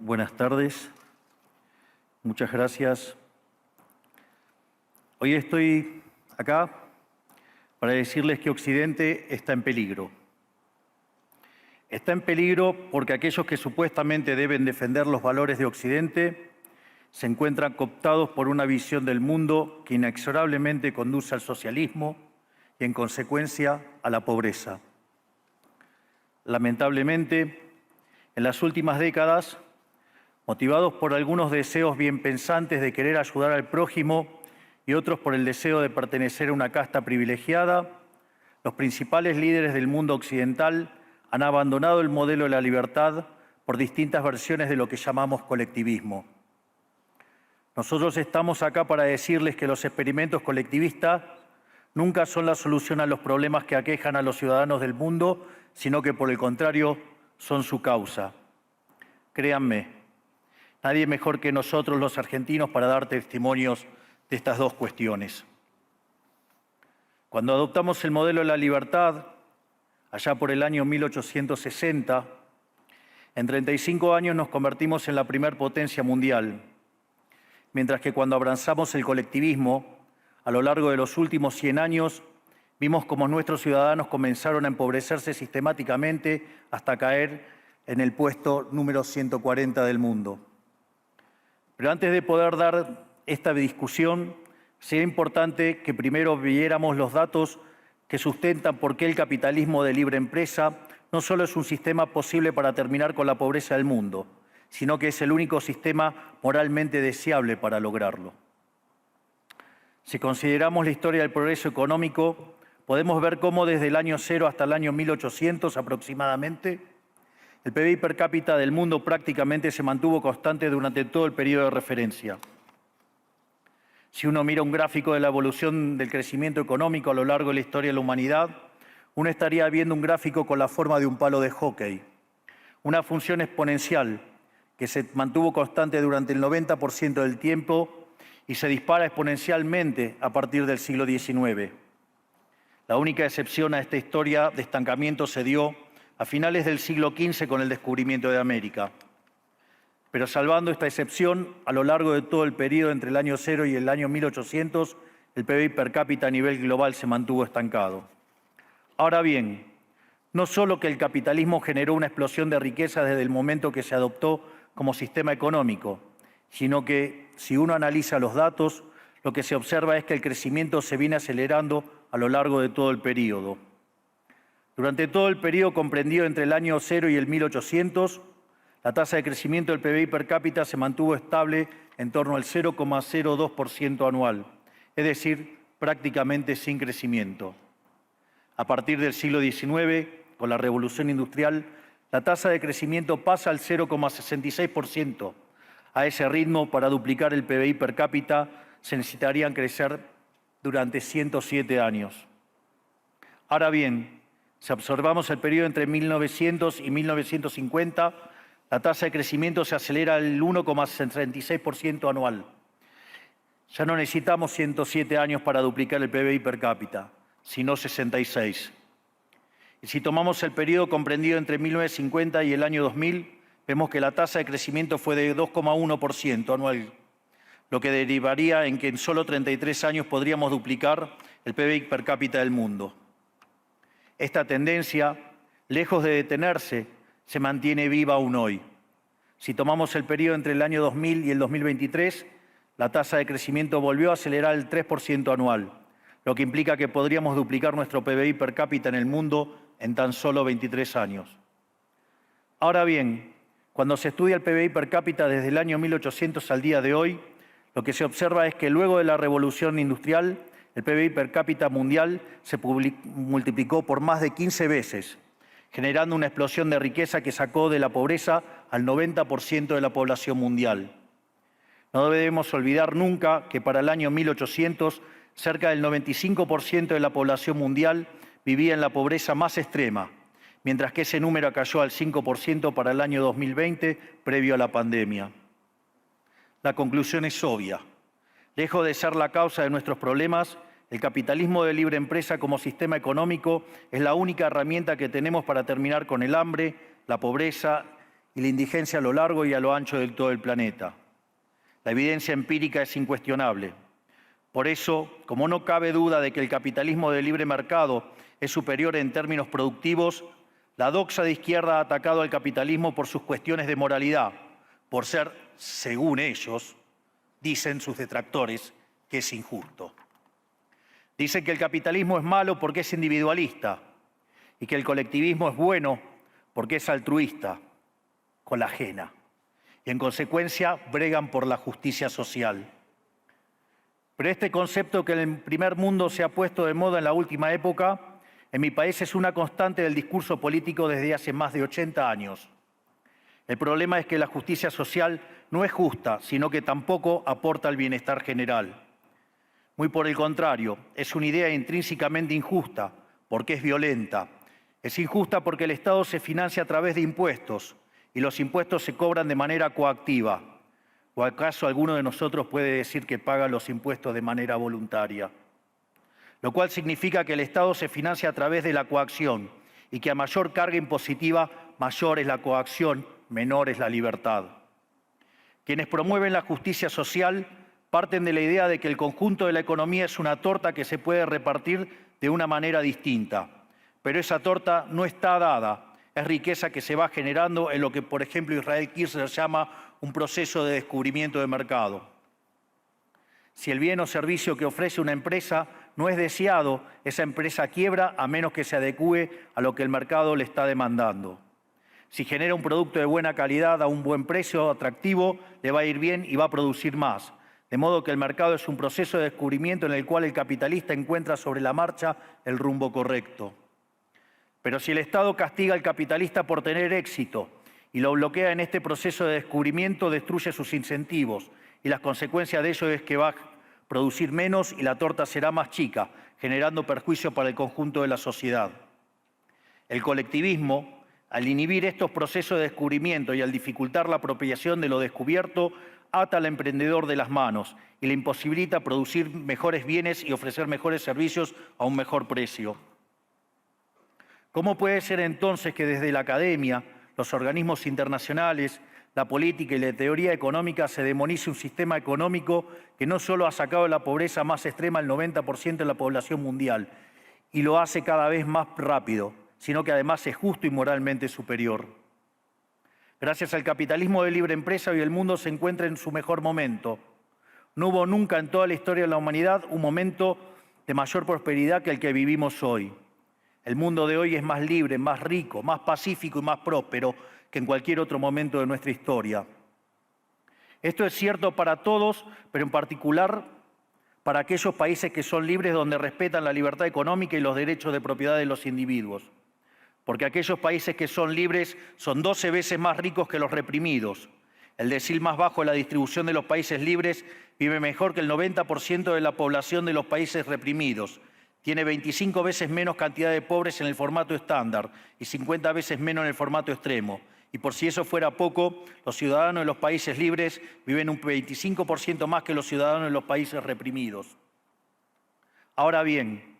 Buenas tardes. Muchas gracias. Hoy estoy acá para decirles que Occidente está en peligro. Está en peligro porque aquellos que supuestamente deben defender los valores de Occidente se encuentran cooptados por una visión del mundo que inexorablemente conduce al socialismo y, en consecuencia, a la pobreza. Lamentablemente, en las últimas décadas, motivados por algunos deseos bien pensantes de querer ayudar al prójimo y otros por el deseo de pertenecer a una casta privilegiada, los principales líderes del mundo occidental han abandonado el modelo de la libertad por distintas versiones de lo que llamamos colectivismo. Nosotros estamos acá para decirles que los experimentos colectivistas nunca son la solución a los problemas que aquejan a los ciudadanos del mundo, sino que, por el contrario, son su causa. Créanme, nadie mejor que nosotros los argentinos para dar testimonios de estas dos cuestiones. Cuando adoptamos el modelo de la libertad, allá por el año 1860, en 35 años nos convertimos en la primer potencia mundial, mientras que cuando abrazamos el colectivismo, a lo largo de los últimos 100 años, vimos cómo nuestros ciudadanos comenzaron a empobrecerse sistemáticamente hasta caer en el puesto número 140 del mundo. Pero antes de poder dar esta discusión, sería importante que primero viéramos los datos que sustentan por qué el capitalismo de libre empresa no solo es un sistema posible para terminar con la pobreza del mundo, sino que es el único sistema moralmente deseable para lograrlo. Si consideramos la historia del progreso económico, podemos ver cómo desde el año 0 hasta el año 1800 aproximadamente, el PBI per cápita del mundo prácticamente se mantuvo constante durante todo el periodo de referencia. Si uno mira un gráfico de la evolución del crecimiento económico a lo largo de la historia de la humanidad, uno estaría viendo un gráfico con la forma de un palo de hockey, una función exponencial que se mantuvo constante durante el 90% del tiempo y se dispara exponencialmente a partir del siglo XIX. La única excepción a esta historia de estancamiento se dio a finales del siglo XV con el descubrimiento de América. Pero salvando esta excepción, a lo largo de todo el periodo entre el año 0 y el año 1800, el PBI per cápita a nivel global se mantuvo estancado. Ahora bien, no solo que el capitalismo generó una explosión de riqueza desde el momento que se adoptó como sistema económico, sino que, si uno analiza los datos, lo que se observa es que el crecimiento se viene acelerando a lo largo de todo el periodo. Durante todo el periodo comprendido entre el año 0 y el 1800, la tasa de crecimiento del PBI per cápita se mantuvo estable en torno al 0,02% anual, es decir, prácticamente sin crecimiento. A partir del siglo XIX, con la Revolución Industrial, la tasa de crecimiento pasa al 0,66%. A ese ritmo, para duplicar el PBI per cápita, se necesitarían crecer durante 107 años. Ahora bien, si observamos el periodo entre 1900 y 1950, la tasa de crecimiento se acelera al 1,66% anual. Ya no necesitamos 107 años para duplicar el PBI per cápita, sino 66. Y si tomamos el periodo comprendido entre 1950 y el año 2000, vemos que la tasa de crecimiento fue de 2,1% anual, lo que derivaría en que en solo 33 años podríamos duplicar el PBI per cápita del mundo. Esta tendencia, lejos de detenerse, se mantiene viva aún hoy. Si tomamos el periodo entre el año 2000 y el 2023, la tasa de crecimiento volvió a acelerar el 3% anual, lo que implica que podríamos duplicar nuestro PBI per cápita en el mundo en tan solo 23 años. Ahora bien, cuando se estudia el PBI per cápita desde el año 1800 al día de hoy, lo que se observa es que luego de la Revolución Industrial, el PBI per cápita mundial se multiplicó por más de 15 veces, generando una explosión de riqueza que sacó de la pobreza al 90% de la población mundial. No debemos olvidar nunca que para el año 1800, cerca del 95% de la población mundial vivía en la pobreza más extrema, mientras que ese número cayó al 5% para el año 2020, previo a la pandemia. La conclusión es obvia. Lejos de ser la causa de nuestros problemas, el capitalismo de libre empresa como sistema económico es la única herramienta que tenemos para terminar con el hambre, la pobreza y la indigencia a lo largo y a lo ancho de todo el planeta. La evidencia empírica es incuestionable. Por eso, como no cabe duda de que el capitalismo de libre mercado es superior en términos productivos, la doxa de izquierda ha atacado al capitalismo por sus cuestiones de moralidad, por ser, según ellos, dicen sus detractores, que es injusto. Dicen que el capitalismo es malo porque es individualista y que el colectivismo es bueno porque es altruista, con la ajena. Y en consecuencia bregan por la justicia social. Pero este concepto que en el primer mundo se ha puesto de moda en la última época, en mi país es una constante del discurso político desde hace más de 80 años. El problema es que la justicia social no es justa, sino que tampoco aporta al bienestar general. Muy por el contrario, es una idea intrínsecamente injusta, porque es violenta. Es injusta porque el Estado se financia a través de impuestos y los impuestos se cobran de manera coactiva. ¿O acaso alguno de nosotros puede decir que paga los impuestos de manera voluntaria? Lo cual significa que el Estado se financia a través de la coacción y que a mayor carga impositiva, mayor es la coacción, menor es la libertad. Quienes promueven la justicia social parten de la idea de que el conjunto de la economía es una torta que se puede repartir de una manera distinta. Pero esa torta no está dada, es riqueza que se va generando en lo que, por ejemplo, Israel Kirzler llama un proceso de descubrimiento de mercado. Si el bien o servicio que ofrece una empresa no es deseado, esa empresa quiebra a menos que se adecúe a lo que el mercado le está demandando. Si genera un producto de buena calidad a un buen precio atractivo, le va a ir bien y va a producir más. De modo que el mercado es un proceso de descubrimiento en el cual el capitalista encuentra sobre la marcha el rumbo correcto. Pero si el Estado castiga al capitalista por tener éxito y lo bloquea en este proceso de descubrimiento, destruye sus incentivos y las consecuencias de ello es que va a producir menos y la torta será más chica, generando perjuicio para el conjunto de la sociedad. El colectivismo, al inhibir estos procesos de descubrimiento y al dificultar la apropiación de lo descubierto, ata al emprendedor de las manos y le imposibilita producir mejores bienes y ofrecer mejores servicios a un mejor precio. ¿Cómo puede ser entonces que desde la academia, los organismos internacionales, la política y la teoría económica se demonice un sistema económico que no solo ha sacado de la pobreza más extrema al 90% de la población mundial y lo hace cada vez más rápido, sino que además es justo y moralmente superior? Gracias al capitalismo de libre empresa, hoy el mundo se encuentra en su mejor momento. No hubo nunca en toda la historia de la humanidad un momento de mayor prosperidad que el que vivimos hoy. El mundo de hoy es más libre, más rico, más pacífico y más próspero que en cualquier otro momento de nuestra historia. Esto es cierto para todos, pero en particular para aquellos países que son libres, donde respetan la libertad económica y los derechos de propiedad de los individuos. Porque aquellos países que son libres son 12 veces más ricos que los reprimidos. El decil más bajo de la distribución de los países libres vive mejor que el 90% de la población de los países reprimidos. Tiene 25 veces menos cantidad de pobres en el formato estándar y 50 veces menos en el formato extremo. Y por si eso fuera poco, los ciudadanos de los países libres viven un 25% más que los ciudadanos de los países reprimidos. Ahora bien,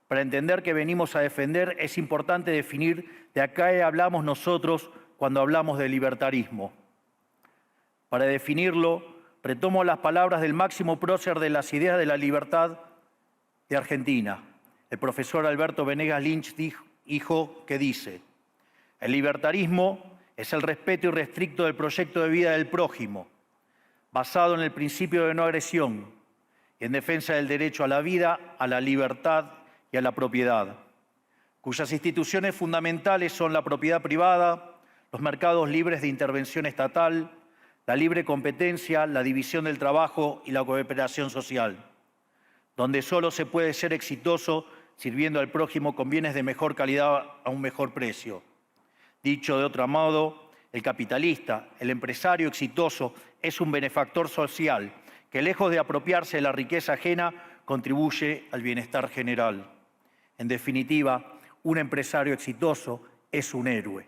para entender qué venimos a defender es importante definir de a qué hablamos nosotros cuando hablamos de libertarismo. Para definirlo, retomo las palabras del máximo prócer de las ideas de la libertad de Argentina, el profesor Alberto Venegas Lynch, dijo que dice: el libertarismo es el respeto irrestricto del proyecto de vida del prójimo, basado en el principio de no agresión y en defensa del derecho a la vida, a la libertad y a la propiedad, cuyas instituciones fundamentales son la propiedad privada, los mercados libres de intervención estatal, la libre competencia, la división del trabajo y la cooperación social, donde solo se puede ser exitoso sirviendo al prójimo con bienes de mejor calidad a un mejor precio. Dicho de otro modo, el capitalista, el empresario exitoso, es un benefactor social que, lejos de apropiarse de la riqueza ajena, contribuye al bienestar general. En definitiva, un empresario exitoso es un héroe.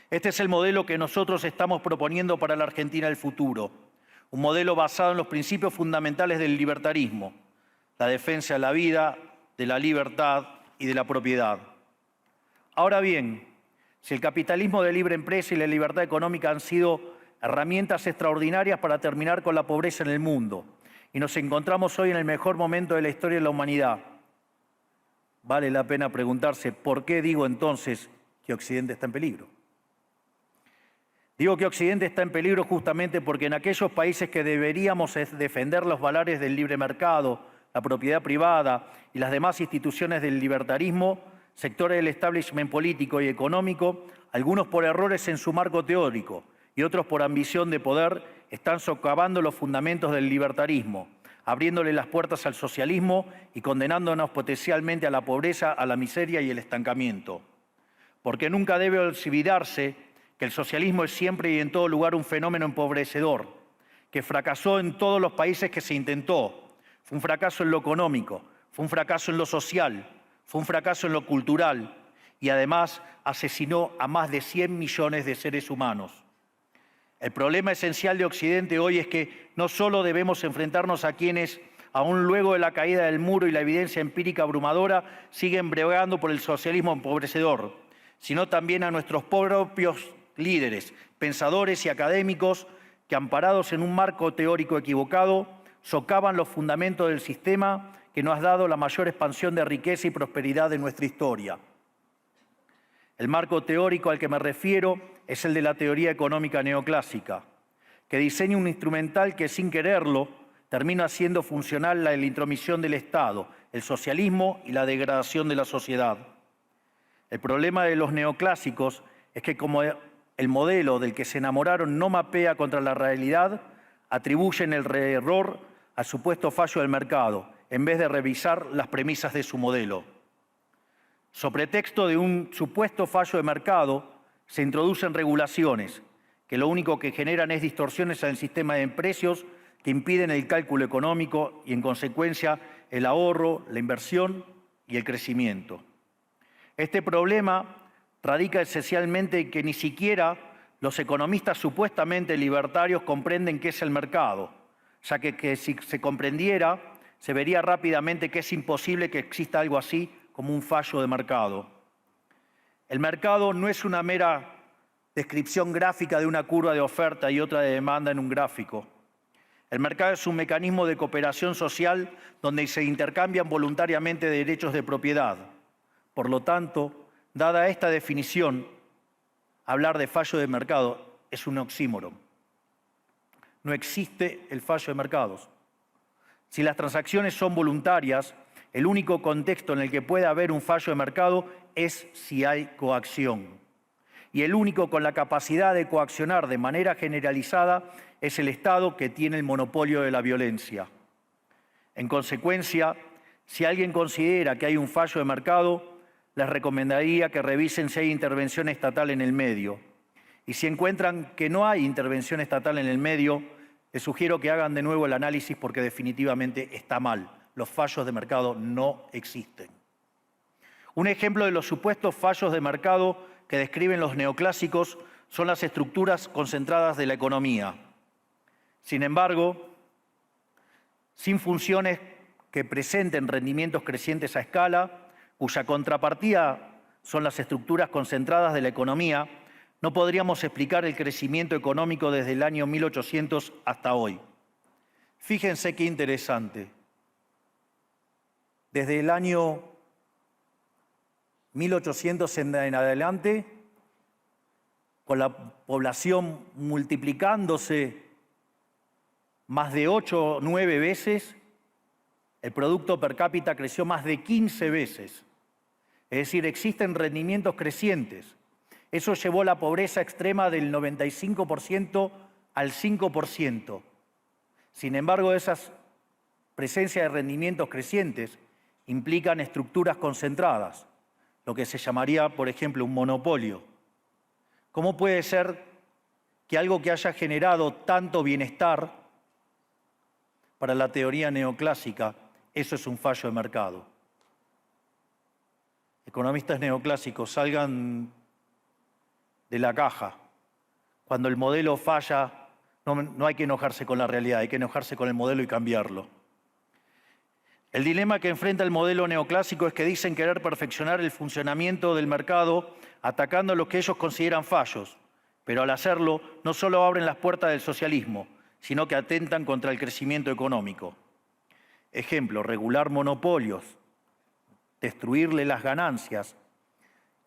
Este es el modelo que nosotros estamos proponiendo para la Argentina del futuro. Un modelo basado en los principios fundamentales del libertarismo, la defensa de la vida, de la libertad y de la propiedad. Ahora bien, Si el capitalismo de libre empresa y la libertad económica han sido herramientas extraordinarias para terminar con la pobreza en el mundo, y nos encontramos hoy en el mejor momento de la historia de la humanidad, vale la pena preguntarse, ¿por qué digo entonces que Occidente está en peligro? Digo que Occidente está en peligro justamente porque en aquellos países que deberíamos defender los valores del libre mercado, la propiedad privada y las demás instituciones del libertarismo, sectores del establishment político y económico, algunos por errores en su marco teórico y otros por ambición de poder, están socavando los fundamentos del libertarismo, abriéndole las puertas al socialismo y condenándonos potencialmente a la pobreza, a la miseria y el estancamiento. Porque nunca debe olvidarse que el socialismo es siempre y en todo lugar un fenómeno empobrecedor, que fracasó en todos los países que se intentó. Fue un fracaso en lo económico, fue un fracaso en lo social, fue un fracaso en lo cultural y además asesinó a más de 100 millones de seres humanos. El problema esencial de Occidente hoy es que no solo debemos enfrentarnos a quienes, aún luego de la caída del muro y la evidencia empírica abrumadora, siguen bregando por el socialismo empobrecedor, sino también a nuestros propios líderes, pensadores y académicos que, amparados en un marco teórico equivocado, socavan los fundamentos del sistema que nos ha dado la mayor expansión de riqueza y prosperidad de nuestra historia. El marco teórico al que me refiero es el de la teoría económica neoclásica, que diseña un instrumental que, sin quererlo, termina haciendo funcional la intromisión del Estado, el socialismo y la degradación de la sociedad. El problema de los neoclásicos es que, como el modelo del que se enamoraron no mapea contra la realidad, atribuyen el error al supuesto fallo del mercado, en vez de revisar las premisas de su modelo. Sobre pretexto de un supuesto fallo de mercado, se introducen regulaciones que lo único que generan es distorsiones en el sistema de precios que impiden el cálculo económico y, en consecuencia, el ahorro, la inversión y el crecimiento. Este problema radica esencialmente en que ni siquiera los economistas supuestamente libertarios comprenden qué es el mercado, ya que si se comprendiera, se vería rápidamente que es imposible que exista algo así como un fallo de mercado. El mercado no es una mera descripción gráfica de una curva de oferta y otra de demanda en un gráfico. El mercado es un mecanismo de cooperación social donde se intercambian voluntariamente derechos de propiedad. Por lo tanto, dada esta definición, hablar de fallo de mercado es un oxímoron. No existe el fallo de mercados. Si las transacciones son voluntarias, el único contexto en el que puede haber un fallo de mercado es si hay coacción. Y el único con la capacidad de coaccionar de manera generalizada es el Estado, que tiene el monopolio de la violencia. En consecuencia, si alguien considera que hay un fallo de mercado, les recomendaría que revisen si hay intervención estatal en el medio. Y si encuentran que no hay intervención estatal en el medio, les sugiero que hagan de nuevo el análisis porque definitivamente está mal. Los fallos de mercado no existen. Un ejemplo de los supuestos fallos de mercado que describen los neoclásicos son las estructuras concentradas de la economía. Sin embargo, sin funciones que presenten rendimientos crecientes a escala, cuya contrapartida son las estructuras concentradas de la economía, no podríamos explicar el crecimiento económico desde el año 1800 hasta hoy. Fíjense qué interesante. Desde el año 1800 en adelante, con la población multiplicándose más de 8 o 9 veces, el producto per cápita creció más de 15 veces. Es decir, existen rendimientos crecientes. Eso llevó la pobreza extrema del 95% al 5%. Sin embargo, esas presencias de rendimientos crecientes implican estructuras concentradas, lo que se llamaría, por ejemplo, un monopolio. ¿Cómo puede ser que algo que haya generado tanto bienestar para la teoría neoclásica, eso es un fallo de mercado? Economistas neoclásicos, salgan de la caja. Cuando el modelo falla, no hay que enojarse con la realidad, hay que enojarse con el modelo y cambiarlo. El dilema que enfrenta el modelo neoclásico es que dicen querer perfeccionar el funcionamiento del mercado atacando lo que ellos consideran fallos, pero al hacerlo no solo abren las puertas del socialismo, sino que atentan contra el crecimiento económico. Ejemplo, regular monopolios, destruirle las ganancias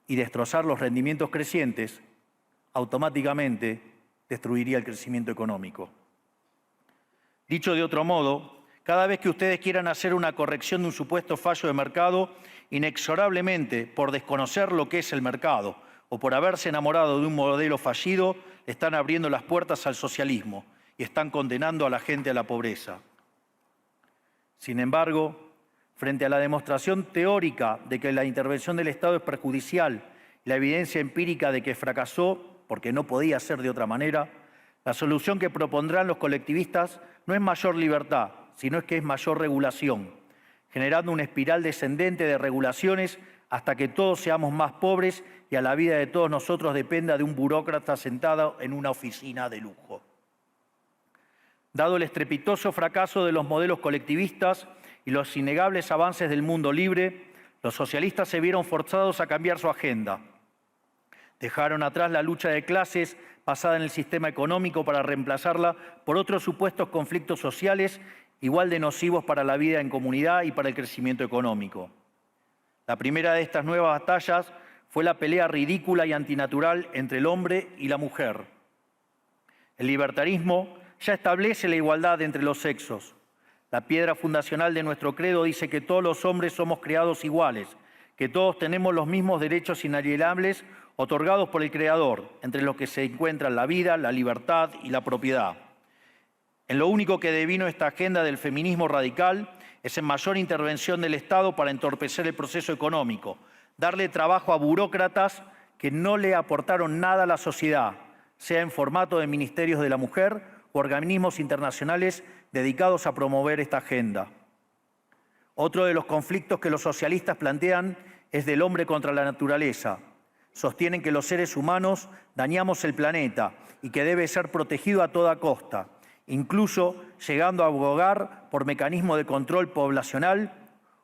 y destrozar los rendimientos crecientes, automáticamente destruiría el crecimiento económico. Dicho de otro modo, cada vez que ustedes quieran hacer una corrección de un supuesto fallo de mercado, inexorablemente, por desconocer lo que es el mercado o por haberse enamorado de un modelo fallido, están abriendo las puertas al socialismo y están condenando a la gente a la pobreza. Sin embargo, frente a la demostración teórica de que la intervención del Estado es perjudicial y la evidencia empírica de que fracasó porque no podía ser de otra manera, la solución que propondrán los colectivistas no es mayor libertad, sino es que es mayor regulación, generando una espiral descendente de regulaciones hasta que todos seamos más pobres y a la vida de todos nosotros dependa de un burócrata sentado en una oficina de lujo. Dado el estrepitoso fracaso de los modelos colectivistas y los innegables avances del mundo libre, los socialistas se vieron forzados a cambiar su agenda. Dejaron atrás la lucha de clases basada en el sistema económico para reemplazarla por otros supuestos conflictos sociales igual de nocivos para la vida en comunidad y para el crecimiento económico. La primera de estas nuevas batallas fue la pelea ridícula y antinatural entre el hombre y la mujer. El libertarismo ya establece la igualdad entre los sexos. La piedra fundacional de nuestro credo dice que todos los hombres somos creados iguales, que todos tenemos los mismos derechos inalienables otorgados por el Creador, entre los que se encuentran la vida, la libertad y la propiedad. En lo único que devino esta agenda del feminismo radical es en mayor intervención del Estado para entorpecer el proceso económico, darle trabajo a burócratas que no le aportaron nada a la sociedad, sea en formato de ministerios de la mujer o organismos internacionales dedicados a promover esta agenda. Otro de los conflictos que los socialistas plantean es del hombre contra la naturaleza. Sostienen que los seres humanos dañamos el planeta y que debe ser protegido a toda costa, incluso llegando a abogar por mecanismos de control poblacional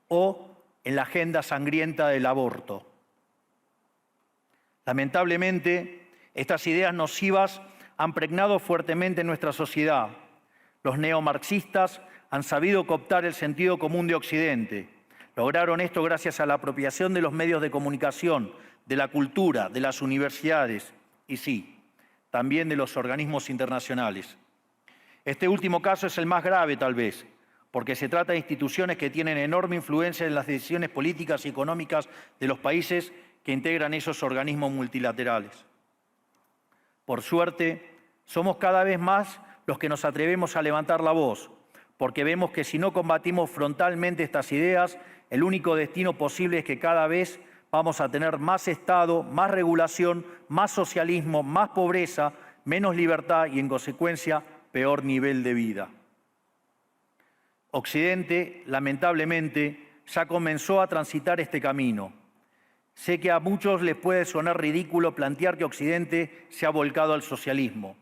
o en la agenda sangrienta del aborto. Lamentablemente, estas ideas nocivas han pregnado fuertemente en nuestra sociedad. Los neomarxistas han sabido cooptar el sentido común de Occidente. Lograron esto gracias a la apropiación de los medios de comunicación, de la cultura, de las universidades y sí, también de los organismos internacionales. Este último caso es el más grave, tal vez, porque se trata de instituciones que tienen enorme influencia en las decisiones políticas y económicas de los países que integran esos organismos multilaterales. Por suerte, somos cada vez más los que nos atrevemos a levantar la voz, porque vemos que si no combatimos frontalmente estas ideas, el único destino posible es que cada vez vamos a tener más Estado, más regulación, más socialismo, más pobreza, menos libertad y, en consecuencia, peor nivel de vida. Occidente, lamentablemente, ya comenzó a transitar este camino. Sé que a muchos les puede sonar ridículo plantear que Occidente se ha volcado al socialismo,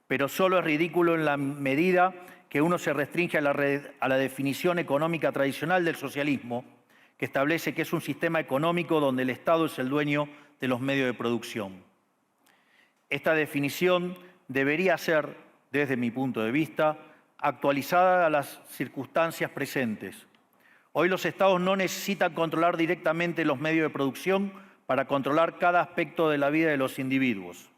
pero solo es ridículo en la medida que uno se restringe a la definición económica tradicional del socialismo, que establece que es un sistema económico donde el Estado es el dueño de los medios de producción. Esta definición debería ser, desde mi punto de vista, actualizada a las circunstancias presentes. Hoy los Estados no necesitan controlar directamente los medios de producción para controlar cada aspecto de la vida de los individuos.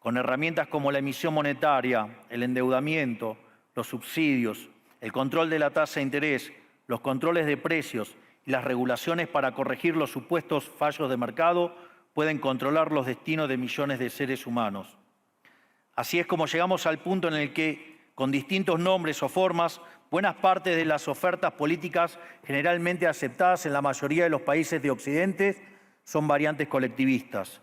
Con herramientas como la emisión monetaria, el endeudamiento, los subsidios, el control de la tasa de interés, los controles de precios y las regulaciones para corregir los supuestos fallos de mercado, pueden controlar los destinos de millones de seres humanos. Así es como llegamos al punto en el que, con distintos nombres o formas, buenas partes de las ofertas políticas generalmente aceptadas en la mayoría de los países de Occidente son variantes colectivistas.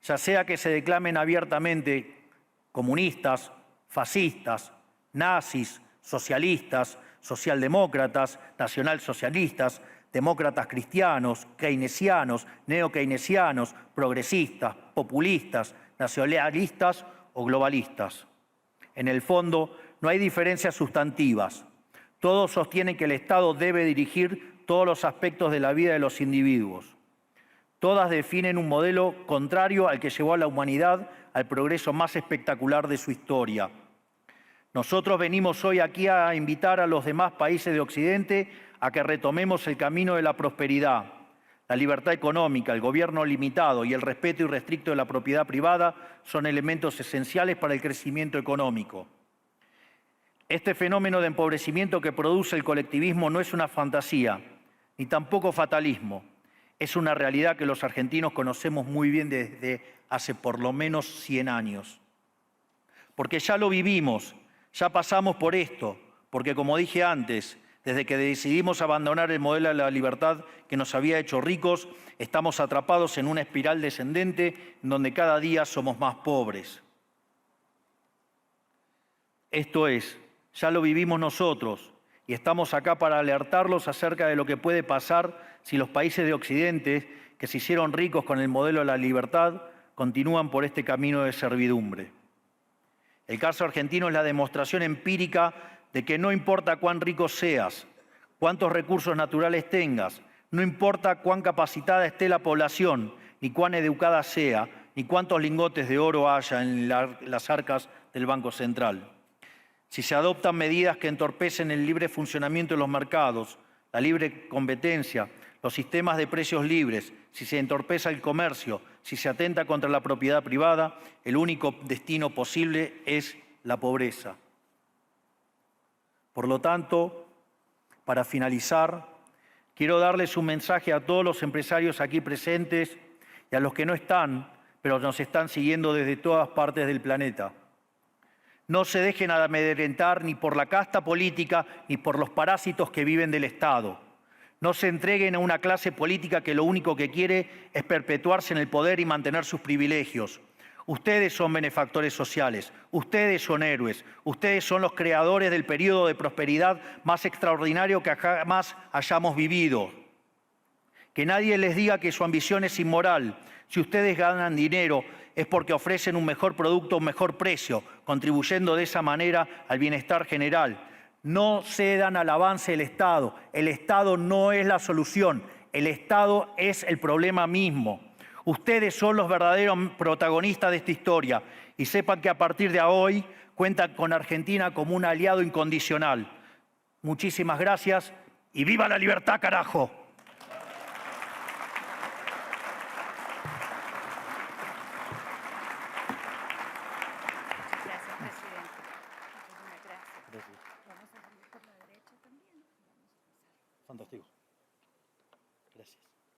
Ya sea que se declamen abiertamente comunistas, fascistas, nazis, socialistas, socialdemócratas, nacionalsocialistas, demócratas cristianos, keynesianos, neokeynesianos, progresistas, populistas, nacionalistas o globalistas. En el fondo, no hay diferencias sustantivas. Todos sostienen que el Estado debe dirigir todos los aspectos de la vida de los individuos. Todas definen un modelo contrario al que llevó a la humanidad al progreso más espectacular de su historia. Nosotros venimos hoy aquí a invitar a los demás países de Occidente a que retomemos el camino de la prosperidad. La libertad económica, el gobierno limitado y el respeto irrestricto de la propiedad privada son elementos esenciales para el crecimiento económico. Este fenómeno de empobrecimiento que produce el colectivismo no es una fantasía, ni tampoco fatalismo. Es una realidad que los argentinos conocemos muy bien desde hace por lo menos 100 años. Porque ya lo vivimos, ya pasamos por esto, porque como dije antes, desde que decidimos abandonar el modelo de la libertad que nos había hecho ricos, estamos atrapados en una espiral descendente en donde cada día somos más pobres. Esto es, ya lo vivimos nosotros y estamos acá para alertarlos acerca de lo que puede pasar si los países de Occidente, que se hicieron ricos con el modelo de la libertad, continúan por este camino de servidumbre. El caso argentino es la demostración empírica de que no importa cuán rico seas, cuántos recursos naturales tengas, no importa cuán capacitada esté la población, ni cuán educada sea, ni cuántos lingotes de oro haya en las arcas del Banco Central. Si se adoptan medidas que entorpecen el libre funcionamiento de los mercados, la libre competencia, los sistemas de precios libres, si se entorpece el comercio, si se atenta contra la propiedad privada, el único destino posible es la pobreza. Por lo tanto, para finalizar, quiero darles un mensaje a todos los empresarios aquí presentes y a los que no están, pero nos están siguiendo desde todas partes del planeta. No se dejen amedrentar ni por la casta política ni por los parásitos que viven del Estado. No se entreguen a una clase política que lo único que quiere es perpetuarse en el poder y mantener sus privilegios. Ustedes son benefactores sociales, ustedes son héroes, ustedes son los creadores del periodo de prosperidad más extraordinario que jamás hayamos vivido. Que nadie les diga que su ambición es inmoral. Si ustedes ganan dinero es porque ofrecen un mejor producto a un mejor precio, contribuyendo de esa manera al bienestar general. No cedan al avance del Estado. El Estado no es la solución. El Estado es el problema mismo. Ustedes son los verdaderos protagonistas de esta historia y sepan que a partir de hoy cuentan con Argentina como un aliado incondicional. Muchísimas gracias y ¡viva la libertad, carajo! Fantástico. Gracias.